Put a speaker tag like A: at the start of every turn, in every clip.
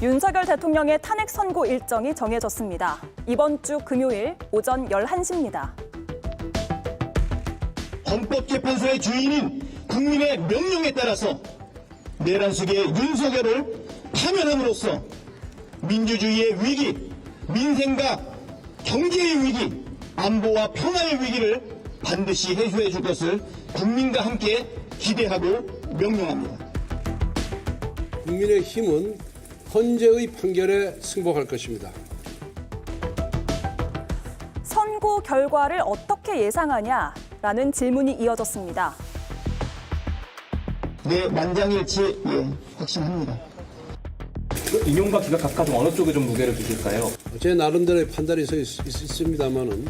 A: 윤석열 대통령의 탄핵 선고 일정이 정해졌습니다. 이번 주 금요일 오전 11시입니다.
B: 헌법재판소의 주인인 국민의 명령에 따라서 내란 속의 윤석열을 파면함으로써 민주주의의 위기, 민생과 경제의 위기, 안보와 평화의 위기를 반드시 해소해 줄 것을 국민과 함께 기대하고 명령합니다.
C: 국민의힘은 헌재의 판결에 승복할 것입니다.
A: 선고 결과를 어떻게 예상하냐라는 질문이 이어졌습니다.
B: 네, 만장일치 확신합니다.
D: 인용과 기각 각각 어느 쪽에 좀 무게를 두실까요?
C: 제 나름대로의 판단이 있습니다만은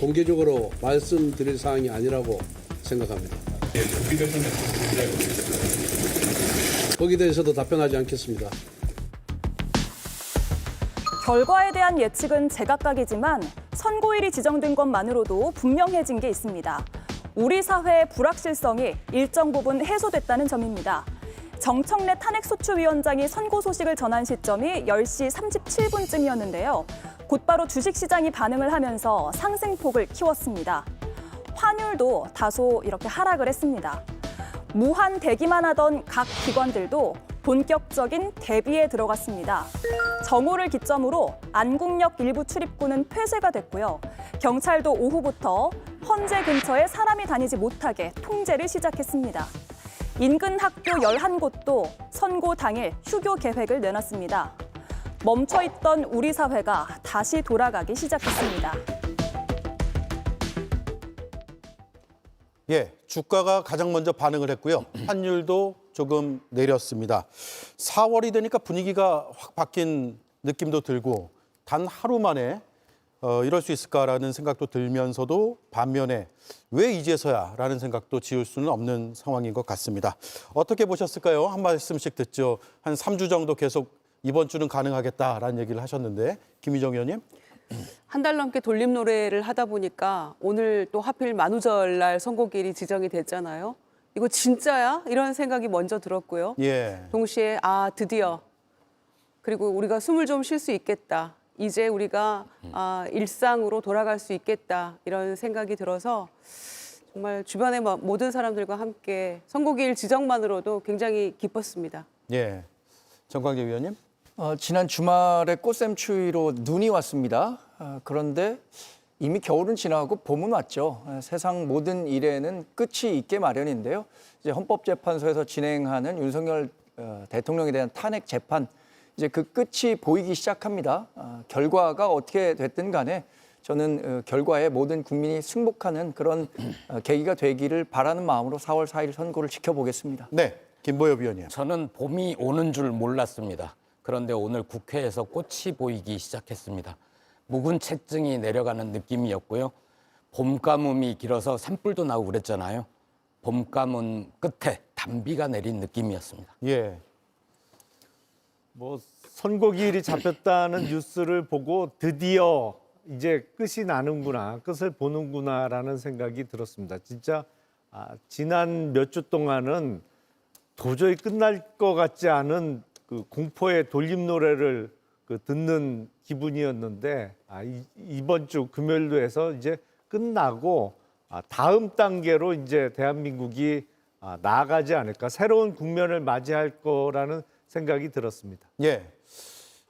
C: 공개적으로 말씀드릴 사항이 아니라고 생각합니다. 거기에 대해서도 답변하지 않겠습니다.
A: 결과에 대한 예측은 제각각이지만 선고일이 지정된 것만으로도 분명해진 게 있습니다. 우리 사회의 불확실성이 일정 부분 해소됐다는 점입니다. 정청래 탄핵소추위원장이 선고 소식을 전한 시점이 10시 37분쯤이었는데요. 곧바로 주식시장이 반응을 하면서 상승폭을 키웠습니다. 환율도 다소 이렇게 하락을 했습니다. 무한 대기만 하던 각 기관들도 본격적인 대비에 들어갔습니다. 정오를 기점으로 안국역 일부 출입구는 폐쇄가 됐고요. 경찰도 오후부터 헌재 근처에 사람이 다니지 못하게 통제를 시작했습니다. 인근 학교 11곳도 선고 당일 휴교 계획을 내놨습니다. 멈춰있던 우리 사회가 다시 돌아가기 시작했습니다.
E: 예, 주가가 가장 먼저 반응을 했고요. 환율도 조금 내렸습니다. 4월이 되니까 분위기가 확 바뀐 느낌도 들고 단 하루 만에 이럴 수 있을까라는 생각도 들면서도 반면에 왜 이제서야라는 생각도 지울 수는 없는 상황인 것 같습니다. 어떻게 보셨을까요? 한 말씀씩 듣죠. 한 3주 정도 계속 이번 주는 가능하겠다라는 얘기를 하셨는데 김희정 의원님.
F: 한 달 넘게 돌림 노래를 하다 보니까 오늘 또 하필 만우절날 선고일이 지정이 됐잖아요. 이거 진짜야? 이런 생각이 먼저 들었고요.
E: 예.
F: 동시에 드디어 그리고 우리가 숨을 좀 쉴 수 있겠다. 이제 우리가 일상으로 돌아갈 수 있겠다. 이런 생각이 들어서 정말 주변의 모든 사람들과 함께 선고일 지정만으로도 굉장히 기뻤습니다.
E: 예. 정광재 의원님.
G: 지난 주말에 꽃샘추위로 눈이 왔습니다. 그런데 이미 겨울은 지나고 봄은 왔죠. 세상 모든 일에는 끝이 있게 마련인데요. 이제 헌법재판소에서 진행하는 윤석열 대통령에 대한 탄핵 재판, 이제 그 끝이 보이기 시작합니다. 결과가 어떻게 됐든 간에 저는 결과에 모든 국민이 승복하는 그런 계기가 되기를 바라는 마음으로 4월 4일 선고를 지켜보겠습니다.
E: 네, 김보엽 의원님.
H: 저는 봄이 오는 줄 몰랐습니다. 그런데 오늘 국회에서 꽃이 보이기 시작했습니다. 묵은 채증이 내려가는 느낌이었고요. 봄 가뭄이 길어서 산불도 나고 그랬잖아요. 봄 가뭄 끝에 단비가 내린 느낌이었습니다.
E: 예.
I: 선고기일이 잡혔다는 뉴스를 보고 드디어 이제 끝이 나는구나, 끝을 보는구나라는 생각이 들었습니다. 진짜 지난 몇 주 동안은 도저히 끝날 것 같지 않은 그 공포의 돌림 노래를 듣는 기분이었는데 이번 주 금요일로 해서 이제 끝나고 다음 단계로 이제 대한민국이 나아가지 않을까, 새로운 국면을 맞이할 거라는 생각이 들었습니다.
E: 예.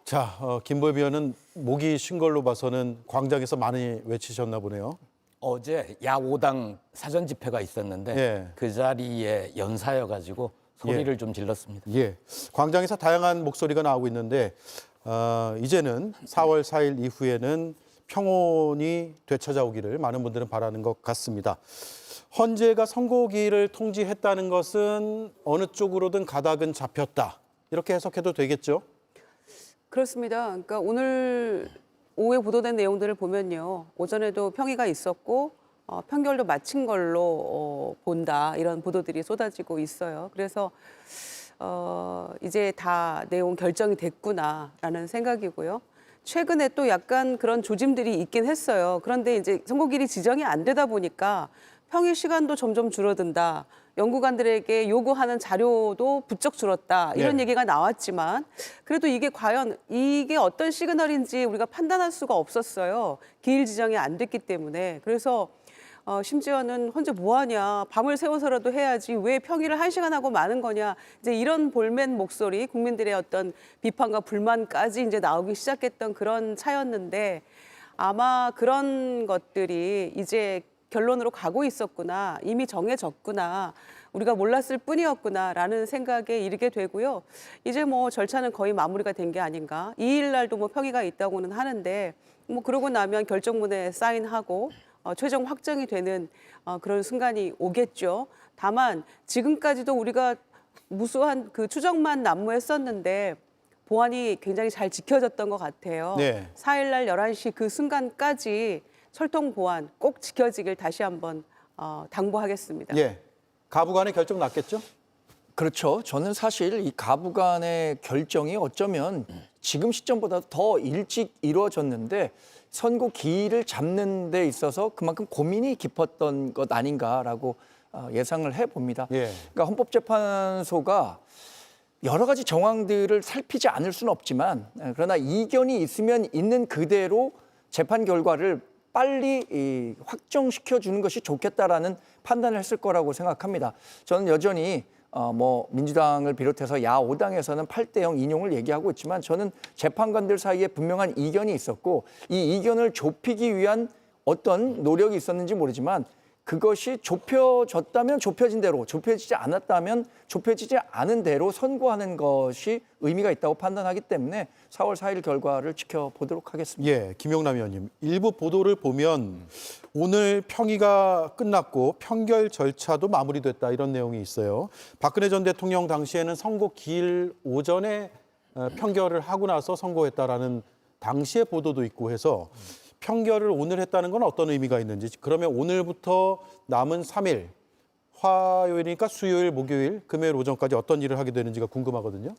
E: 자, 김보엽 의원은 목이 쉰 걸로 봐서는 광장에서 많이 외치셨나 보네요.
H: 어제 야5당 사전 집회가 있었는데
E: 예.
H: 그 자리에 연사여가지고 소리를 좀 질렀습니다.
E: 예. 광장에서 다양한 목소리가 나오고 있는데 이제는 4월 4일 이후에는 평온이 되찾아오기를 많은 분들은 바라는 것 같습니다. 헌재가 선고기일을 통지했다는 것은 어느 쪽으로든 가닥은 잡혔다. 이렇게 해석해도 되겠죠?
F: 그렇습니다. 그러니까 오늘 오후에 보도된 내용들을 보면요. 오전에도 평의가 있었고 판결도 마친 걸로 본다. 이런 보도들이 쏟아지고 있어요. 그래서 이제 다 내용 결정이 됐구나라는 생각이고요. 최근에 또 약간 그런 조짐들이 있긴 했어요. 그런데 이제 선고일이 지정이 안 되다 보니까 평의 시간도 점점 줄어든다. 연구관들에게 요구하는 자료도 부쩍 줄었다 이런
E: 네.
F: 얘기가 나왔지만 그래도 이게 과연 이게 어떤 시그널인지 우리가 판단할 수가 없었어요. 기일 지정이 안 됐기 때문에. 그래서 심지어는 현재 뭐하냐, 밤을 새워서라도 해야지 왜 평일을 1시간 하고 마는 거냐, 이제 이런 볼멘 목소리, 국민들의 어떤 비판과 불만까지 이제 나오기 시작했던 그런 차였는데 아마 그런 것들이 이제 결론으로 가고 있었구나, 이미 정해졌구나, 우리가 몰랐을 뿐이었구나라는 생각에 이르게 되고요. 이제 뭐 절차는 거의 마무리가 된 게 아닌가. 2일 날도 뭐 평의가 있다고는 하는데 뭐 그러고 나면 결정문에 사인하고 최종 확정이 되는 그런 순간이 오겠죠. 다만 지금까지도 우리가 무수한 그 추정만 난무했었는데 보안이 굉장히 잘 지켜졌던 것 같아요.
E: 네.
F: 4일 날 11시 그 순간까지 철통 보안 꼭 지켜지길 다시 한번 당부하겠습니다.
E: 예. 가부간의 결정 났겠죠?
G: 그렇죠. 저는 사실 이 가부간의 결정이 어쩌면 지금 시점보다 더 일찍 이루어졌는데 선고 기일을 잡는 데 있어서 그만큼 고민이 깊었던 것 아닌가라고 예상을 해봅니다.
E: 예.
G: 그러니까 헌법재판소가 여러 가지 정황들을 살피지 않을 수는 없지만 그러나 이견이 있으면 있는 그대로 재판 결과를 빨리 확정시켜 주는 것이 좋겠다라는 판단을 했을 거라고 생각합니다. 저는 여전히 민주당을 비롯해서 야5당에서는 8대0 인용을 얘기하고 있지만 저는 재판관들 사이에 분명한 이견이 있었고 이 이견을 좁히기 위한 어떤 노력이 있었는지 모르지만 그것이 좁혀졌다면 좁혀진 대로, 좁혀지지 않았다면 좁혀지지 않은 대로 선고하는 것이 의미가 있다고 판단하기 때문에 4월 4일 결과를 지켜보도록 하겠습니다.
E: 예, 김용남 의원님. 일부 보도를 보면 오늘 평의가 끝났고 평결 절차도 마무리됐다 이런 내용이 있어요. 박근혜 전 대통령 당시에는 선고 기일 오전에 평결을 하고 나서 선고했다라는 당시의 보도도 있고 해서 평결을 오늘 했다는 건 어떤 의미가 있는지, 그러면 오늘부터 남은 3일, 화요일이니까 수요일, 목요일, 금요일 오전까지 어떤 일을 하게 되는지가 궁금하거든요.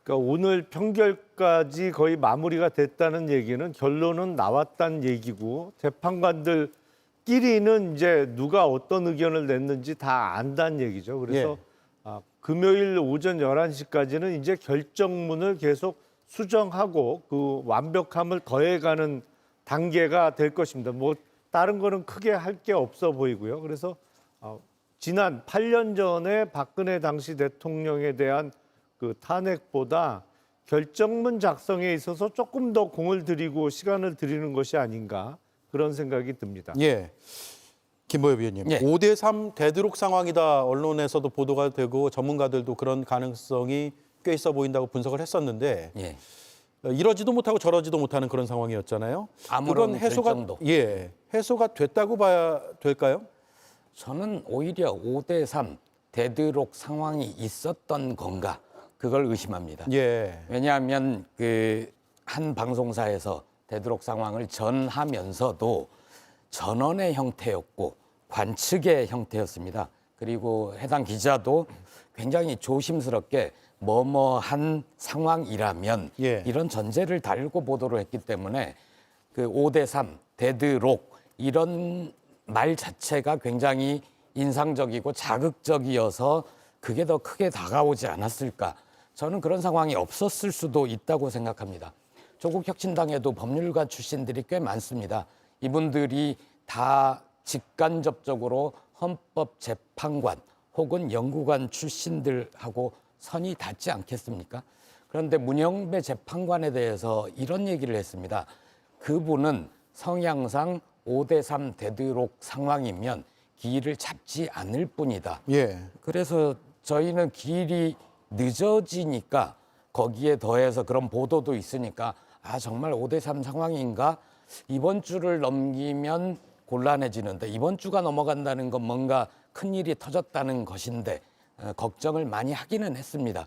I: 그러니까 오늘 평결까지 거의 마무리가 됐다는 얘기는 결론은 나왔다는 얘기고 재판관들끼리는 이제 누가 어떤 의견을 냈는지 다 안다는 얘기죠. 그래서 금요일 오전 11시까지는 이제 결정문을 계속 수정하고 그 완벽함을 더해가는 단계가 될 것입니다. 뭐 다른 거는 크게 할 게 없어 보이고요. 그래서 지난 8년 전에 박근혜 당시 대통령에 대한 그 탄핵보다 결정문 작성에 있어서 조금 더 공을 들이고 시간을 들이는 것이 아닌가 그런 생각이 듭니다.
E: 예. 김보엽 위원님.
H: 예.
E: 5대3 대드록 상황이다. 언론에서도 보도가 되고 전문가들도 그런 가능성이 꽤 있어 보인다고 분석을 했었는데
H: 예.
E: 이러지도 못하고 저러지도 못하는 그런 상황이었잖아요.
H: 아무런
E: 그건 해소가
H: 결정도.
E: 해소가 됐다고 봐야 될까요?
H: 저는 오히려 5대3 데드록 상황이 있었던 건가 그걸 의심합니다.
E: 예.
H: 왜냐하면 그 한 방송사에서 데드록 상황을 전하면서도 전원의 형태였고 관측의 형태였습니다. 그리고 해당 기자도 굉장히 조심스럽게 뭐뭐한 상황이라면
E: 예.
H: 이런 전제를 달고 보도를 했기 때문에 그 5대3 데드록 이런 말 자체가 굉장히 인상적이고 자극적이어서 그게 더 크게 다가오지 않았을까. 저는 그런 상황이 없었을 수도 있다고 생각합니다. 조국 혁신당에도 법률가 출신들이 꽤 많습니다. 이분들이 다 직간접적으로 헌법재판관 혹은 연구관 출신들하고 선이 닿지 않겠습니까? 그런데 문영배 재판관에 대해서 이런 얘기를 했습니다. 그분은 성향상 5대3 데드록 상황이면 기일을 잡지 않을 뿐이다.
E: 예.
H: 그래서 저희는 기일이 늦어지니까 거기에 더해서 그런 보도도 있으니까 정말 5대3 상황인가? 이번 주를 넘기면 곤란해지는데 이번 주가 넘어간다는 건 뭔가 큰일이 터졌다는 것인데 걱정을 많이 하기는 했습니다.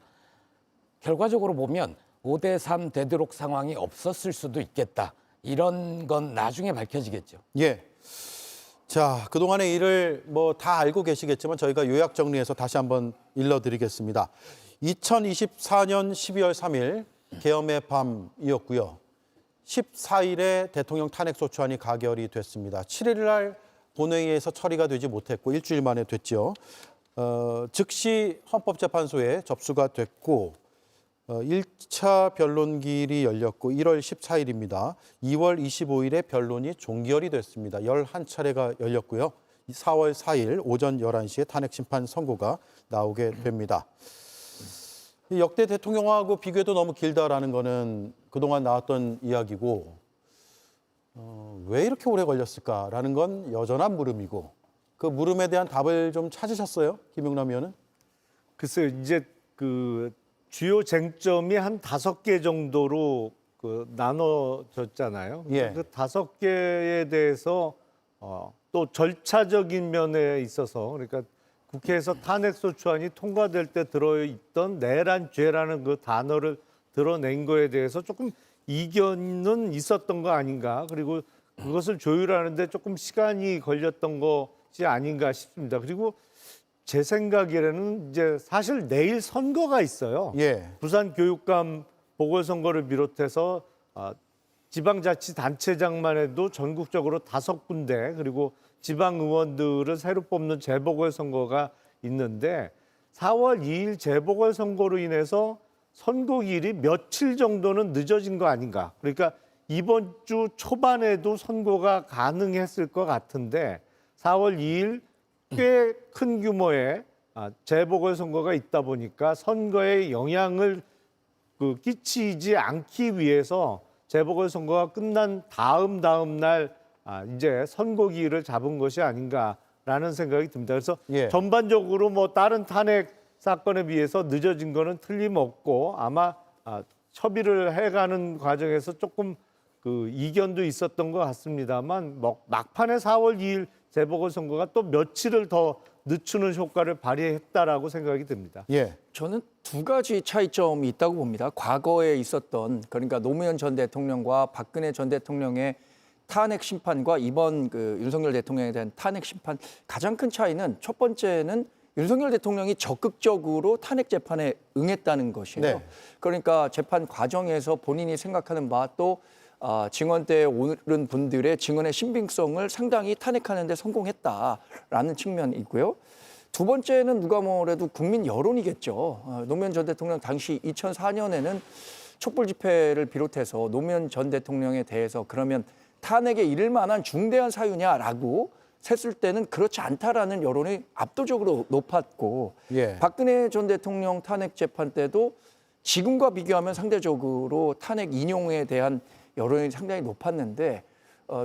H: 결과적으로 보면 5대3 데드록 상황이 없었을 수도 있겠다. 이런 건 나중에 밝혀지겠죠.
E: 예. 자, 그동안의 일을 뭐 다 알고 계시겠지만 저희가 요약 정리해서 다시 한번 일러드리겠습니다. 2024년 12월 3일 계엄의 밤이었고요. 14일에 대통령 탄핵소추안이 가결이 됐습니다. 7일 날 본회의에서 처리가 되지 못했고 일주일 만에 됐죠. 즉시 헌법재판소에 접수가 됐고 1차 변론기일이 열렸고 1월 14일입니다. 2월 25일에 변론이 종결이 됐습니다. 11차례가 열렸고요. 4월 4일 오전 11시에 탄핵 심판 선고가 나오게 됩니다. 이 역대 대통령하고 비교해도 너무 길다라는 거는 그동안 나왔던 이야기고 왜 이렇게 오래 걸렸을까라는 건 여전한 물음이고 그 물음에 대한 답을 좀 찾으셨어요? 김용남 의원은?
I: 글쎄요, 이제 그 주요 쟁점이 한 5개 정도로 나눠졌잖아요.
E: 예.
I: 그 5개에 대해서 또 절차적인 면에 있어서 그러니까 국회에서 탄핵소추안이 통과될 때 들어있던 내란죄라는 그 단어를 드러낸 거에 대해서 조금 이견은 있었던 거 아닌가. 그리고 그것을 조율하는데 조금 시간이 걸렸던 것이 아닌가 싶습니다. 그리고 제 생각에는 이제 사실 내일 선거가 있어요.
E: 예.
I: 부산교육감 보궐선거를 비롯해서 지방자치단체장만 해도 전국적으로 5군데 그리고 지방의원들을 새로 뽑는 재보궐선거가 있는데 4월 2일 재보궐선거로 인해서 선거기일이 며칠 정도는 늦어진 거 아닌가. 그러니까 이번 주 초반에도 선거가 가능했을 것 같은데 4월 2일 꽤 큰 규모의 재보궐선거가 있다 보니까 선거에 영향을 끼치지 않기 위해서 재보궐선거가 끝난 다음 날 이제 선거기일을 잡은 것이 아닌가라는 생각이 듭니다. 그래서
E: 예.
I: 전반적으로 뭐 다른 탄핵 사건에 비해서 늦어진 거는 틀림없고 아마 협의를 해가는 과정에서 조금 그 이견도 있었던 것 같습니다만 막판에 4월 2일 재보궐선거가 또 며칠을 더 늦추는 효과를 발휘했다라고 생각이 듭니다.
E: 예.
G: 저는 2가지 차이점이 있다고 봅니다. 과거에 있었던 그러니까 노무현 전 대통령과 박근혜 전 대통령의 탄핵 심판과 이번 그 윤석열 대통령에 대한 탄핵 심판 가장 큰 차이는 첫 번째는 윤석열 대통령이 적극적으로 탄핵 재판에 응했다는 것이에요.
E: 네.
G: 그러니까 재판 과정에서 본인이 생각하는 바 또 증언대에 오른 분들의 증언의 신빙성을 상당히 탄핵하는 데 성공했다라는 측면이 있고요. 두 번째는 누가 뭐래도 국민 여론이겠죠. 노무현 전 대통령 당시 2004년에는 촛불 집회를 비롯해서 노무현 전 대통령에 대해서 그러면 탄핵에 이를 만한 중대한 사유냐라고 셌을 때는 그렇지 않다라는 여론이 압도적으로 높았고
E: 예.
G: 박근혜 전 대통령 탄핵 재판 때도 지금과 비교하면 상대적으로 탄핵 인용에 대한 여론이 상당히 높았는데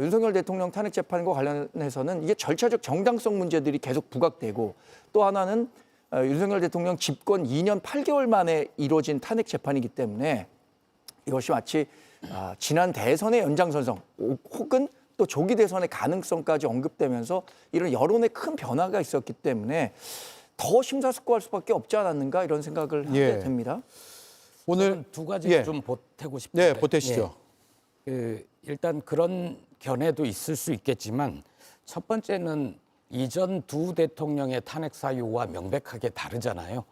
G: 윤석열 대통령 탄핵 재판과 관련해서는 이게 절차적 정당성 문제들이 계속 부각되고 또 하나는 윤석열 대통령 집권 2년 8개월 만에 이루어진 탄핵 재판이기 때문에 이것이 마치 지난 대선의 연장선상 혹은 또 조기 대선의 가능성까지 언급되면서 이런 여론의 큰 변화가 있었기 때문에 더 심사숙고할 수밖에 없지 않았는가 이런 생각을 하게
E: 예.
G: 됩니다.
E: 오늘
H: 2가지
E: 예.
H: 좀 보태고 싶은데.
E: 네, 보태시죠.
H: 일단 그런 견해도 있을 수 있겠지만 첫 번째는 이전 두 대통령의 탄핵 사유와 명백하게 다르잖아요.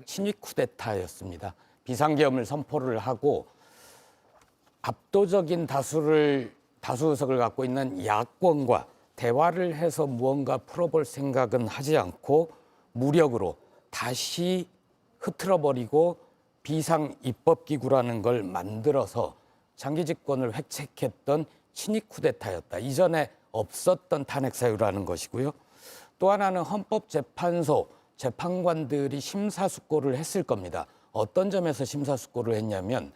H: 친위 쿠데타였습니다. 비상계엄을 선포를 하고 압도적인 다수의석을 갖고 있는 야권과 대화를 해서 무언가 풀어볼 생각은 하지 않고 무력으로 다시 흐트러버리고 비상 입법기구라는 걸 만들어서 장기 집권을 획책했던 친위 쿠데타였다. 이전에 없었던 탄핵 사유라는 것이고요. 또 하나는 헌법재판소 재판관들이 심사숙고를 했을 겁니다. 어떤 점에서 심사숙고를 했냐면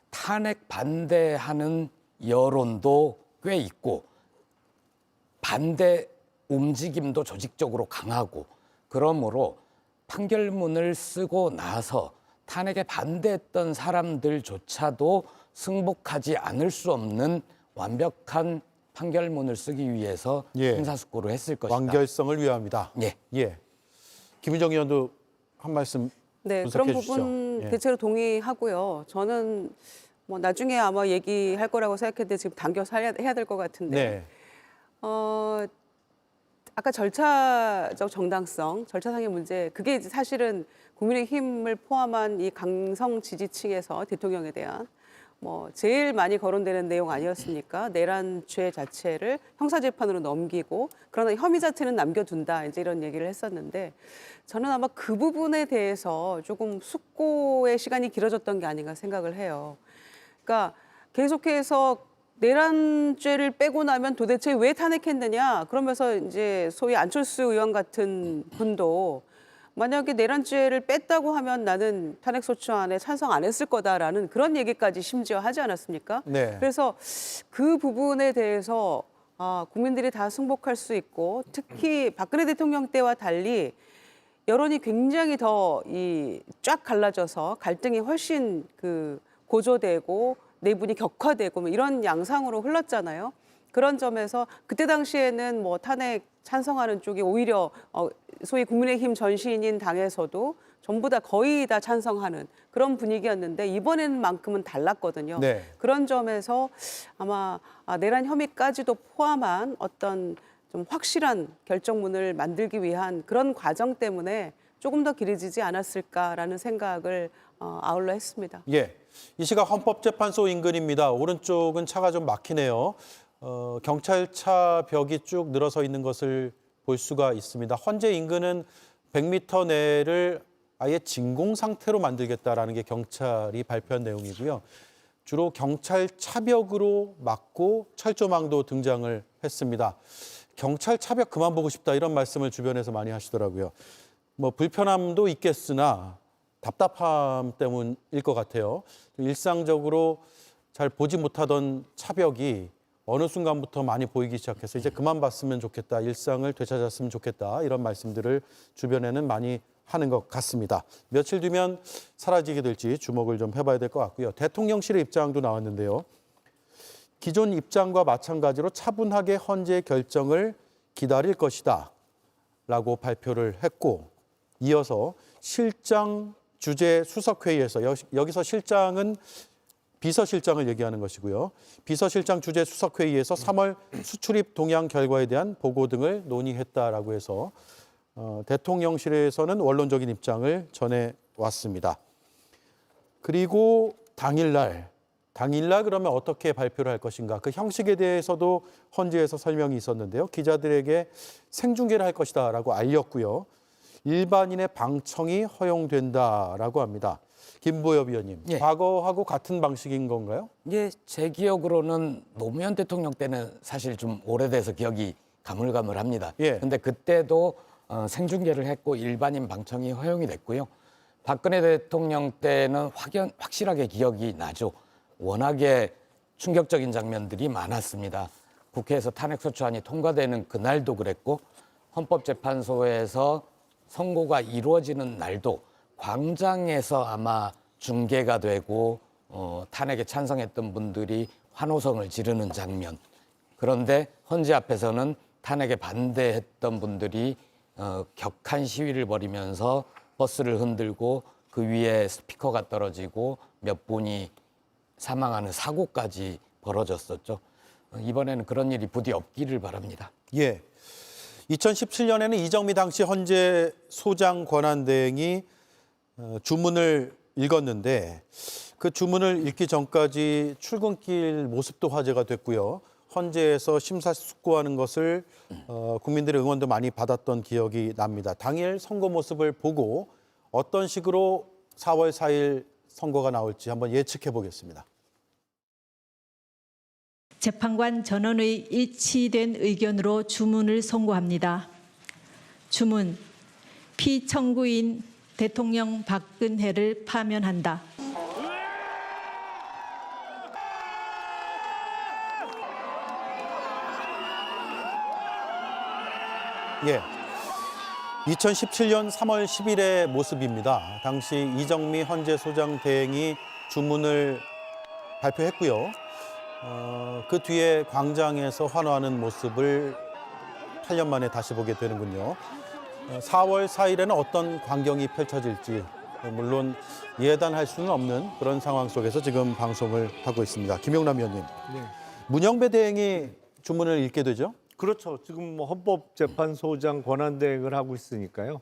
H: 탄핵 반대하는 여론도 꽤 있고 반대 움직임도 조직적으로 강하고 그러므로 판결문을 쓰고 나서 탄핵에 반대했던 사람들조차도 승복하지 않을 수 없는 완벽한 판결문을 쓰기 위해서
E: 예.
H: 심사숙고를 했을 것이다.
E: 완결성을 위함이다.
H: 예.
E: 예. 김은정 의원도 한 말씀
F: 네,
E: 분석해
F: 그런
E: 주시죠.
F: 부분
E: 예.
F: 대체로 동의하고요. 저는 뭐 나중에 아마 얘기할 거라고 생각했는데 지금 당겨서 해야 될 것 같은데.
E: 네.
F: 아까 절차적 정당성, 절차상의 문제, 그게 이제 사실은 국민의힘을 포함한 이 강성 지지층에서 대통령에 대한 뭐 제일 많이 거론되는 내용 아니었습니까? 내란 죄 자체를 형사재판으로 넘기고 그러나 혐의 자체는 남겨둔다 이제 이런 얘기를 했었는데 저는 아마 그 부분에 대해서 조금 숙고의 시간이 길어졌던 게 아닌가 생각을 해요. 그러니까 계속해서 내란죄를 빼고 나면 도대체 왜 탄핵했느냐 그러면서 이제 소위 안철수 의원 같은 분도 만약에 내란죄를 뺐다고 하면 나는 탄핵소추안에 찬성 안 했을 거다라는 그런 얘기까지 심지어 하지 않았습니까?
E: 네.
F: 그래서 그 부분에 대해서 국민들이 다 승복할 수 있고 특히 박근혜 대통령 때와 달리 여론이 굉장히 더 쫙 갈라져서 갈등이 훨씬 고조되고 내분이 격화되고 뭐 이런 양상으로 흘렀잖아요. 그런 점에서 그때 당시에는 뭐 탄핵 찬성하는 쪽이 오히려 소위 국민의힘 전신인 당에서도 전부 다 거의 다 찬성하는 그런 분위기였는데 이번에는만큼은 달랐거든요.
E: 네.
F: 그런 점에서 아마 내란 혐의까지도 포함한 어떤 좀 확실한 결정문을 만들기 위한 그런 과정 때문에 조금 더 길어지지 않았을까라는 생각을 아울러 했습니다.
E: 예. 이 시각 헌법재판소 인근입니다. 오른쪽은 차가 좀 막히네요. 경찰차 벽이 쭉 늘어서 있는 것을 볼 수가 있습니다. 헌재 인근은 100m 내를 아예 진공 상태로 만들겠다라는 게 경찰이 발표한 내용이고요. 주로 경찰 차벽으로 막고 철조망도 등장을 했습니다. 경찰 차벽 그만 보고 싶다 이런 말씀을 주변에서 많이 하시더라고요. 뭐 불편함도 있겠으나 답답함 때문일 것 같아요. 일상적으로 잘 보지 못하던 차벽이 어느 순간부터 많이 보이기 시작해서 이제 그만 봤으면 좋겠다, 일상을 되찾았으면 좋겠다 이런 말씀들을 주변에는 많이 하는 것 같습니다. 며칠 뒤면 사라지게 될지 주목을 좀 해봐야 될 것 같고요. 대통령실의 입장도 나왔는데요. 기존 입장과 마찬가지로 차분하게 헌재 결정을 기다릴 것이다 라고 발표를 했고 이어서 실장 주재 수석회의에서 여기서 실장은 비서실장을 얘기하는 것이고요. 비서실장 주재 수석회의에서 3월 수출입 동향 결과에 대한 보고 등을 논의했다라고 해서 대통령실에서는 원론적인 입장을 전해왔습니다. 그리고 당일날 그러면 어떻게 발표를 할 것인가 그 형식에 대해서도 헌재에서 설명이 있었는데요. 기자들에게 생중계를 할 것이다라고 알렸고요. 일반인의 방청이 허용된다라고 합니다. 김보엽 위원님,
H: 예.
E: 과거하고 같은 방식인 건가요?
H: 예, 제 기억으로는 노무현 대통령 때는 사실 좀 오래돼서 기억이 가물가물합니다.
E: 예.
H: 근데 그때도 생중계를 했고 일반인 방청이 허용이 됐고요. 박근혜 대통령 때는 확실하게 기억이 나죠. 워낙에 충격적인 장면들이 많았습니다. 국회에서 탄핵소추안이 통과되는 그날도 그랬고 헌법재판소에서 선고가 이루어지는 날도 광장에서 아마 중계가 되고 탄핵에 찬성했던 분들이 환호성을 지르는 장면. 그런데 헌재 앞에서는 탄핵에 반대했던 분들이 격한 시위를 벌이면서 버스를 흔들고 그 위에 스피커가 떨어지고 몇 분이 사망하는 사고까지 벌어졌었죠. 이번에는 그런 일이 부디 없기를 바랍니다.
E: 예. 2017년에는 이정미 당시 헌재 소장 권한대행이 주문을 읽었는데 그 주문을 읽기 전까지 출근길 모습도 화제가 됐고요. 헌재에서 심사숙고하는 것을 국민들의 응원도 많이 받았던 기억이 납니다. 당일 선거 모습을 보고 어떤 식으로 4월 4일 선거가 나올지 한번 예측해 보겠습니다.
J: 재판관 전원의 일치된 의견으로 주문을 선고합니다. 주문, 피청구인 대통령 박근혜를 파면한다.
E: 예. 2017년 3월 10일의 모습입니다. 당시 이정미 헌재소장 대행이 주문을 발표했고요. 그 뒤에 광장에서 환호하는 모습을 8년 만에 다시 보게 되는군요. 4월 4일에는 어떤 광경이 펼쳐질지 물론 예단할 수는 없는 그런 상황 속에서 지금 방송을 하고 있습니다. 김용남 의원님,
I: 네.
E: 문영배 대행이 주문을 읽게 되죠?
I: 그렇죠. 지금 뭐 헌법재판소장 권한대행을 하고 있으니까요.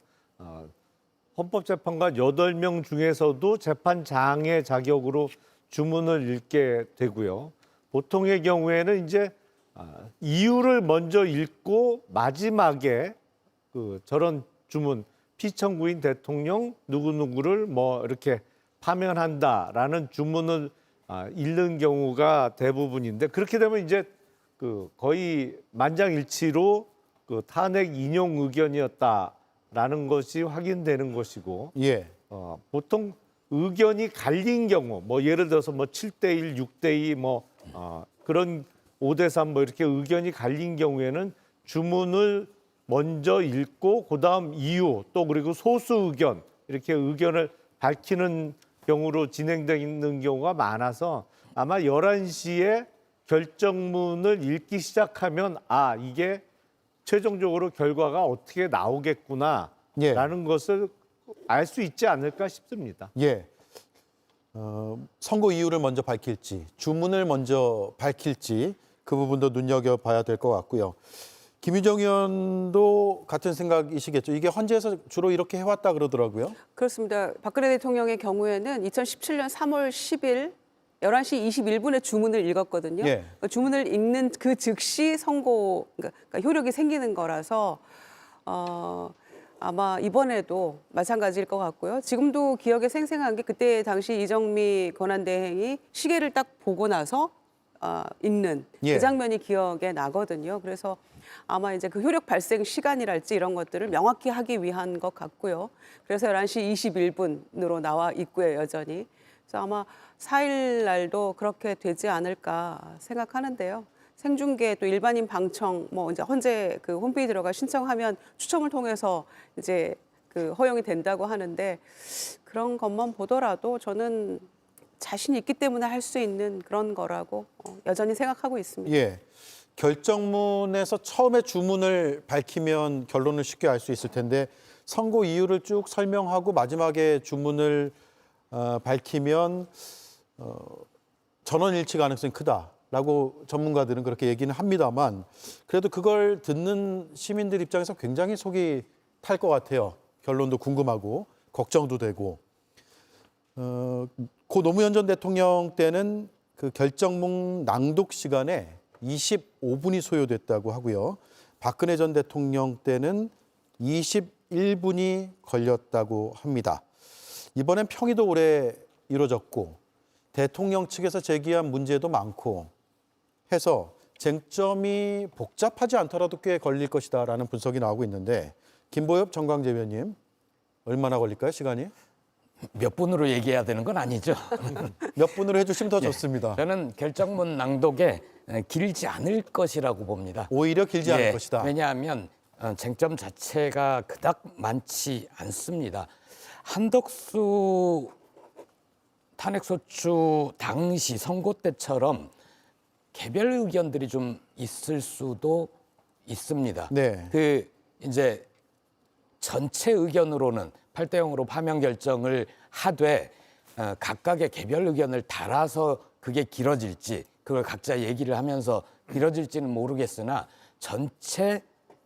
I: 헌법재판관 8명 중에서도 재판장의 자격으로 주문을 읽게 되고요. 보통의 경우에는 이제 이유를 먼저 읽고 마지막에 그 저런 주문 피청구인 대통령 누구누구를 뭐 이렇게 파면한다라는 주문을 읽는 경우가 대부분인데, 그렇게 되면 이제 그 거의 만장일치로 그 탄핵 인용 의견이었다라는 것이 확인되는 것이고,
E: 예.
I: 보통 의견이 갈린 경우, 뭐 예를 들어서 뭐 7대1, 6대2, 뭐 그런 5대3 뭐 이렇게 의견이 갈린 경우에는 주문을 먼저 읽고 그다음 이유 또 그리고 소수 의견 이렇게 의견을 밝히는 경우로 진행되는 경우가 많아서 아마 11시에 결정문을 읽기 시작하면 이게 최종적으로 결과가 어떻게 나오겠구나라는
E: 예.
I: 것을 알 수 있지 않을까 싶습니다.
E: 예. 선고 이유를 먼저 밝힐지, 주문을 먼저 밝힐지 그 부분도 눈여겨봐야 될 것 같고요. 김유정 의원도 같은 생각이시겠죠? 이게 헌재에서 주로 이렇게 해왔다 그러더라고요.
F: 그렇습니다. 박근혜 대통령의 경우에는 2017년 3월 10일 11시 21분에 주문을 읽었거든요.
E: 예.
F: 주문을 읽는 그 즉시 선고, 그러니까 효력이 생기는 거라서 아마 이번에도 마찬가지일 것 같고요. 지금도 기억에 생생한 게 그때 당시 이정미 권한대행이 시계를 딱 보고 나서 읽는
E: 예.
F: 그 장면이 기억에 나거든요. 그래서 아마 이제 그 효력 발생 시간이랄지 이런 것들을 명확히 하기 위한 것 같고요. 그래서 11시 21분으로 나와 있고요, 여전히. 그래서 아마 4일 날도 그렇게 되지 않을까 생각하는데요. 생중계 또 일반인 방청 뭐 이제 헌재 그 홈페이지 들어가 신청하면 추첨을 통해서 이제 그 허용이 된다고 하는데, 그런 것만 보더라도 저는 자신이 있기 때문에 할 수 있는 그런 거라고 여전히 생각하고 있습니다.
E: 예. 결정문에서 처음에 주문을 밝히면 결론을 쉽게 알 수 있을 텐데 선고 이유를 쭉 설명하고 마지막에 주문을 밝히면 전원일치 가능성이 크다라고 전문가들은 그렇게 얘기는 합니다만, 그래도 그걸 듣는 시민들 입장에서 굉장히 속이 탈 것 같아요. 결론도 궁금하고 걱정도 되고. 고 노무현 전 대통령 때는 그 결정문 낭독 시간에 25분이 소요됐다고 하고요. 박근혜 전 대통령 때는 21분이 걸렸다고 합니다. 이번엔 평의도 오래 이루어졌고 대통령 측에서 제기한 문제도 많고 해서 쟁점이 복잡하지 않더라도 꽤 걸릴 것이다라는 분석이 나오고 있는데, 김보엽 정광재 의원님 얼마나 걸릴까요, 시간이?
H: 몇 분으로 얘기해야 되는 건 아니죠.
E: 몇 분으로 해주시면 더 좋습니다.
H: 저는 결정문 낭독에 길지 않을 것이라고 봅니다.
E: 오히려 길지 않을 것이다.
H: 왜냐하면 쟁점 자체가 그닥 많지 않습니다. 한덕수 탄핵소추 당시 선고 때처럼 개별 의견들이 좀 있을 수도 있습니다.
E: 네.
H: 그 이제 전체 의견으로는 8대 0으로 파면 결정을 하되 각각의 개별 의견을 달아서 그게 길어질지, 그걸 각자 얘기를 하면서 길어질지는 모르겠으나 전체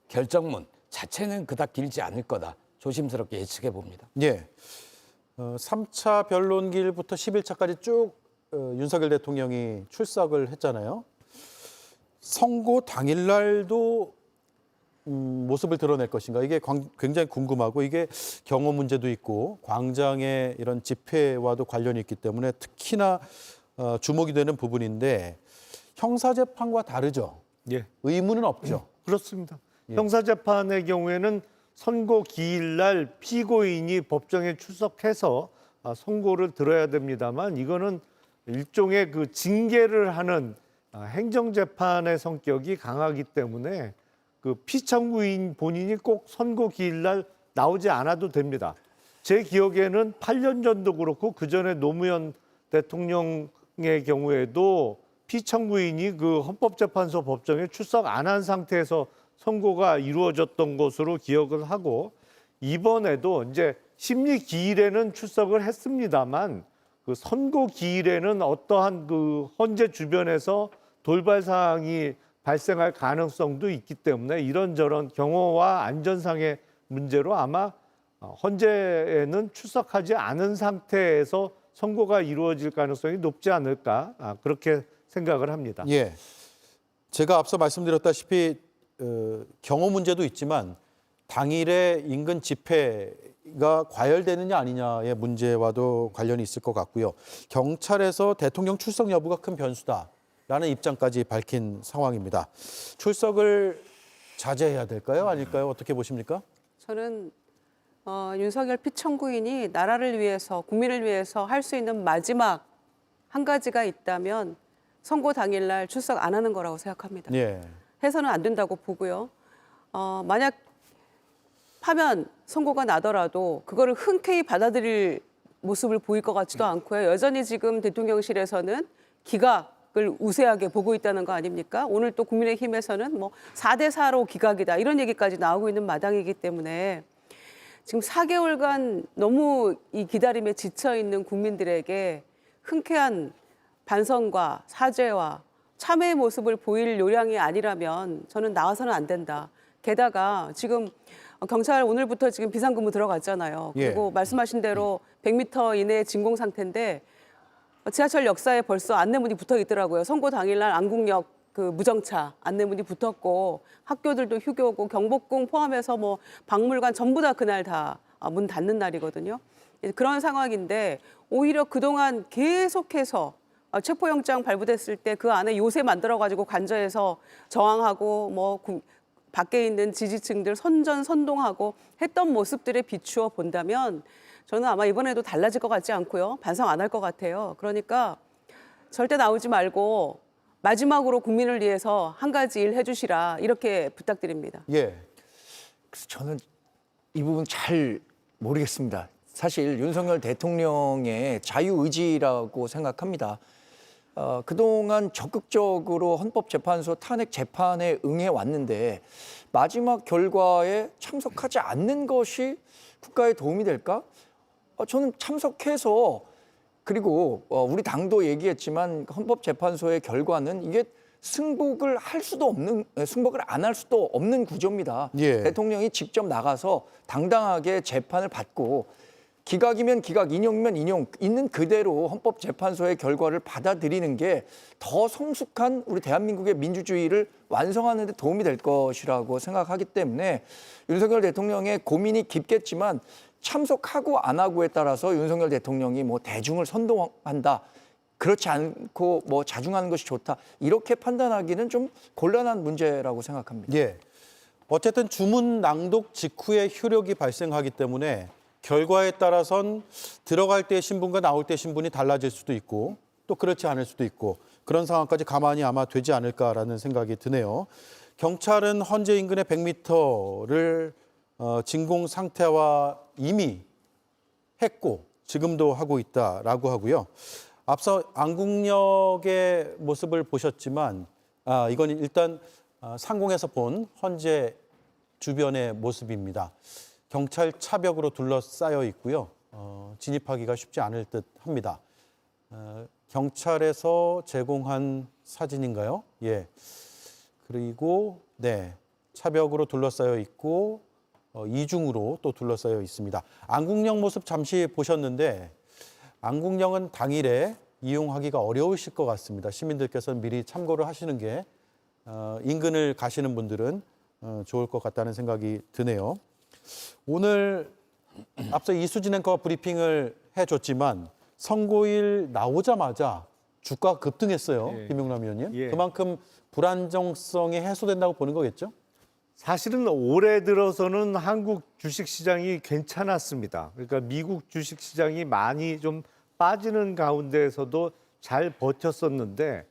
H: 결정문 자체는 그닥 길지 않을 거다. 조심스럽게 예측해 봅니다.
E: 예. 3차 변론길부터 11차까지 쭉 윤석열 대통령이 출석을 했잖아요. 선고 당일날도 모습을 드러낼 것인가, 이게 굉장히 궁금하고, 이게 경호 문제도 있고 광장의 이런 집회와도 관련이 있기 때문에 특히나 주목이 되는 부분인데, 형사재판과 다르죠.
I: 예.
E: 의무는 없죠.
I: 그렇습니다. 형사재판의 경우에는 선고 기일날 피고인이 법정에 출석해서 선고를 들어야 됩니다만, 이거는 일종의 그 징계를 하는 행정재판의 성격이 강하기 때문에 그 피청구인 본인이 꼭 선고 기일날 나오지 않아도 됩니다. 제 기억에는 8년 전도 그렇고 그 전에 노무현 대통령의 경우에도 피청구인이 그 헌법재판소 법정에 출석 안 한 상태에서 선고가 이루어졌던 것으로 기억을 하고, 이번에도 이제 심리 기일에는 출석을 했습니다만 그 선고 기일에는 어떠한 그 헌재 주변에서 돌발 사항이 발생할 가능성도 있기 때문에 이런저런 경호와 안전상의 문제로 아마 헌재에는 출석하지 않은 상태에서 선고가 이루어질 가능성이 높지 않을까 그렇게 생각을 합니다.
E: 예. 제가 앞서 말씀드렸다시피 경호 문제도 있지만 당일에 인근 집회가 과열되느냐 아니냐의 문제와도 관련이 있을 것 같고요. 경찰에서 대통령 출석 여부가 큰 변수다라는 입장까지 밝힌 상황입니다. 출석을 자제해야 될까요? 아닐까요? 어떻게 보십니까?
F: 저는 윤석열 피청구인이 나라를 위해서, 국민을 위해서 할 수 있는 마지막 한 가지가 있다면 선고 당일날 출석 안 하는 거라고 생각합니다.
E: 예.
F: 해서는 안 된다고 보고요. 만약 파면 선고가 나더라도 그거를 흔쾌히 받아들일 모습을 보일 것 같지도 않고요. 여전히 지금 대통령실에서는 기각을 우세하게 보고 있다는 거 아닙니까? 오늘 또 국민의힘에서는 뭐 4대4로 기각이다 이런 얘기까지 나오고 있는 마당이기 때문에 지금 4개월간 너무 이 기다림에 지쳐 있는 국민들에게 흔쾌한 반성과 사죄와 참회의 모습을 보일 요량이 아니라면 저는 나와서는 안 된다. 게다가 지금 경찰 오늘부터 지금 비상근무 들어갔잖아요. 그리고
E: 예.
F: 말씀하신 대로 100m 이내 진공 상태인데 지하철 역사에 벌써 안내문이 붙어 있더라고요. 선고 당일날 안국역 그 무정차 안내문이 붙었고 학교들도 휴교고 경복궁 포함해서 뭐 박물관 전부 다 그날 다 문 닫는 날이거든요. 그런 상황인데 오히려 그동안 계속해서 체포영장 발부됐을 때 그 안에 요새 만들어가지고 관저에서 저항하고 뭐 밖에 있는 지지층들 선전선동하고 했던 모습들에 비추어 본다면 저는 아마 이번에도 달라질 것 같지 않고요. 반성 안 할 것 같아요. 그러니까 절대 나오지 말고 마지막으로 국민을 위해서 한 가지 일 해주시라 이렇게 부탁드립니다.
E: 예.
G: 그래서 저는 이 부분 잘 모르겠습니다. 사실 윤석열 대통령의 자유의지라고 생각합니다. 그동안 적극적으로 헌법재판소 탄핵 재판에 응해 왔는데 마지막 결과에 참석하지 않는 것이 국가에 도움이 될까? 저는 참석해서 그리고 우리 당도 얘기했지만 헌법재판소의 결과는 이게 승복을 안 할 수도 없는 구조입니다.
E: 예.
G: 대통령이 직접 나가서 당당하게 재판을 받고 기각이면 기각, 인용이면 인용, 있는 그대로 헌법재판소의 결과를 받아들이는 게 더 성숙한 우리 대한민국의 민주주의를 완성하는 데 도움이 될 것이라고 생각하기 때문에 윤석열 대통령의 고민이 깊겠지만 참석하고 안 하고에 따라서 윤석열 대통령이 뭐 대중을 선동한다. 그렇지 않고 뭐 자중하는 것이 좋다. 이렇게 판단하기는 좀 곤란한 문제라고 생각합니다.
E: 예. 어쨌든 주문 낭독 직후에 효력이 발생하기 때문에 결과에 따라선 들어갈 때 신분과 나올 때 신분이 달라질 수도 있고 또 그렇지 않을 수도 있고 그런 상황까지 가만히 아마 되지 않을까라는 생각이 드네요. 경찰은 헌재 인근의 100m를 진공 상태화 이미 했고 지금도 하고 있다라고 하고요. 앞서 안국역의 모습을 보셨지만 이건 일단 상공에서 본 헌재 주변의 모습입니다. 경찰 차벽으로 둘러싸여 있고요. 진입하기가 쉽지 않을 듯 합니다. 경찰에서 제공한 사진인가요? 예. 그리고 네, 차벽으로 둘러싸여 있고 이중으로 또 둘러싸여 있습니다. 안국역 모습 잠시 보셨는데 안국역은 당일에 이용하기가 어려우실 것 같습니다. 시민들께서는 미리 참고를 하시는 게 인근을 가시는 분들은 좋을 것 같다는 생각이 드네요. 오늘 앞서 이수진 앵커가 브리핑을 해줬지만 선고일 나오자마자 주가가 급등했어요.
I: 예.
E: 김용남 의원님.
I: 예.
E: 그만큼 불안정성이 해소된다고 보는 거겠죠?
I: 사실은 올해 들어서는 한국 주식시장이 괜찮았습니다. 그러니까 미국 주식시장이 많이 좀 빠지는 가운데에서도 잘 버텼었는데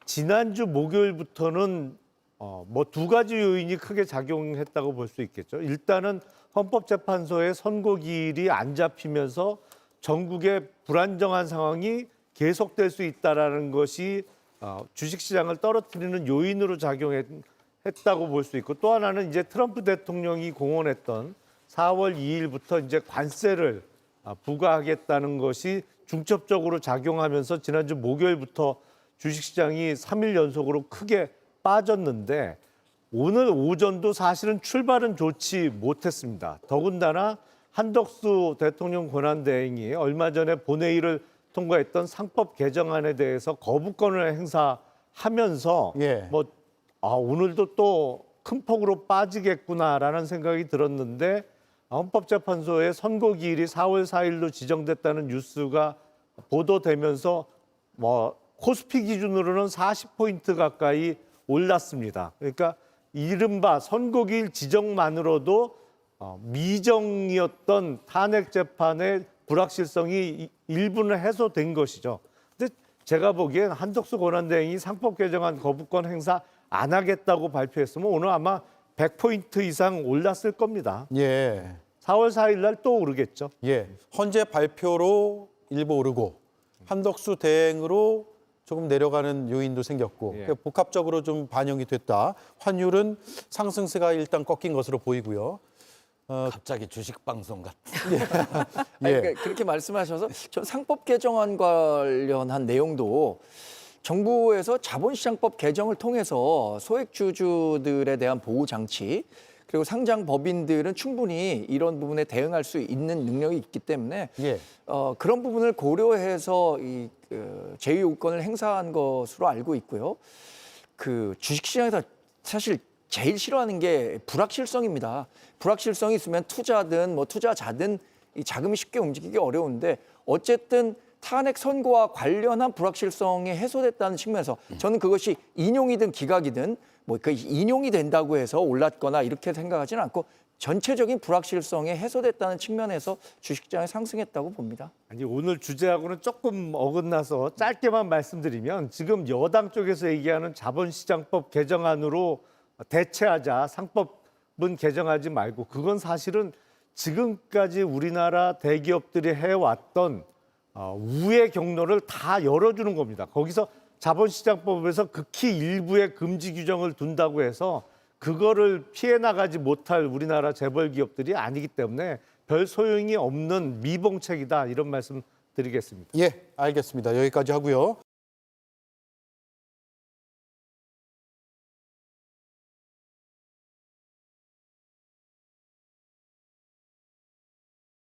I: 지난주 목요일부터는 뭐 두 가지 요인이 크게 작용했다고 볼 수 있겠죠. 일단은 헌법재판소의 선고기일이 안 잡히면서 전국의 불안정한 상황이 계속될 수 있다라는 것이 주식시장을 떨어뜨리는 요인으로 작용했다고 볼 수 있고 또 하나는 이제 트럼프 대통령이 공언했던 4월 2일부터 이제 관세를 부과하겠다는 것이 중첩적으로 작용하면서 지난주 목요일부터 주식시장이 3일 연속으로 크게 빠졌는데 오늘 오전도 사실은 출발은 좋지 못했습니다. 더군다나 한덕수 대통령 권한대행이 얼마 전에 본회의를 통과했던 상법 개정안에 대해서 거부권을 행사하면서
E: 예.
I: 오늘도 또 큰 폭으로 빠지겠구나라는 생각이 들었는데 헌법재판소의 선고 기일이 4월 4일로 지정됐다는 뉴스가 보도되면서 코스피 기준으로는 40포인트 가까이 올랐습니다. 그러니까 이른바 선고기일 지정만으로도 미정이었던 탄핵 재판의 불확실성이 일부는 해소된 것이죠. 근데 제가 보기엔 한덕수 권한대행이 상법 개정안 거부권 행사 안 하겠다고 발표했으면 오늘 아마 100포인트 이상 올랐을 겁니다.
E: 예.
I: 4월 4일 날 또 오르겠죠.
E: 예. 헌재 발표로 일부 오르고 한덕수 대행으로 조금 내려가는 요인도 생겼고
I: 예.
E: 그러니까 복합적으로 좀 반영이 됐다. 환율은 상승세가 일단 꺾인 것으로 보이고요.
H: 갑자기 주식 방송 같아.
G: 아니,
E: 예.
G: 그러니까 그렇게 말씀하셔서 전 상법 개정안 관련한 내용도 정부에서 자본시장법 개정을 통해서 소액주주들에 대한 보호 장치 그리고 상장 법인들은 충분히 이런 부분에 대응할 수 있는 능력이 있기 때문에
E: 예.
G: 그런 부분을 고려해서 이 제휴요건을 행사한 것으로 알고 있고요. 그 주식시장에서 사실 제일 싫어하는 게 불확실성입니다. 불확실성이 있으면 투자든 투자자든 이 자금이 쉽게 움직이기 어려운데 어쨌든 탄핵 선고와 관련한 불확실성이 해소됐다는 측면에서 저는 그것이 인용이든 기각이든 그 인용이 된다고 해서 올랐거나 이렇게 생각하지는 않고 전체적인 불확실성이 해소됐다는 측면에서 주식시장이 상승했다고 봅니다.
I: 아니 오늘 주제하고는 조금 어긋나서 짧게만 말씀드리면 지금 여당 쪽에서 얘기하는 자본시장법 개정안으로 대체하자 상법은 개정하지 말고 그건 사실은 지금까지 우리나라 대기업들이 해왔던 우회 경로를 다 열어주는 겁니다. 거기서 자본시장법에서 극히 일부의 금지 규정을 둔다고 해서 그거를 피해 나가지 못할 우리나라 재벌 기업들이 아니기 때문에 별 소용이 없는 미봉책이다 이런 말씀 드리겠습니다.
E: 예, 알겠습니다. 여기까지 하고요.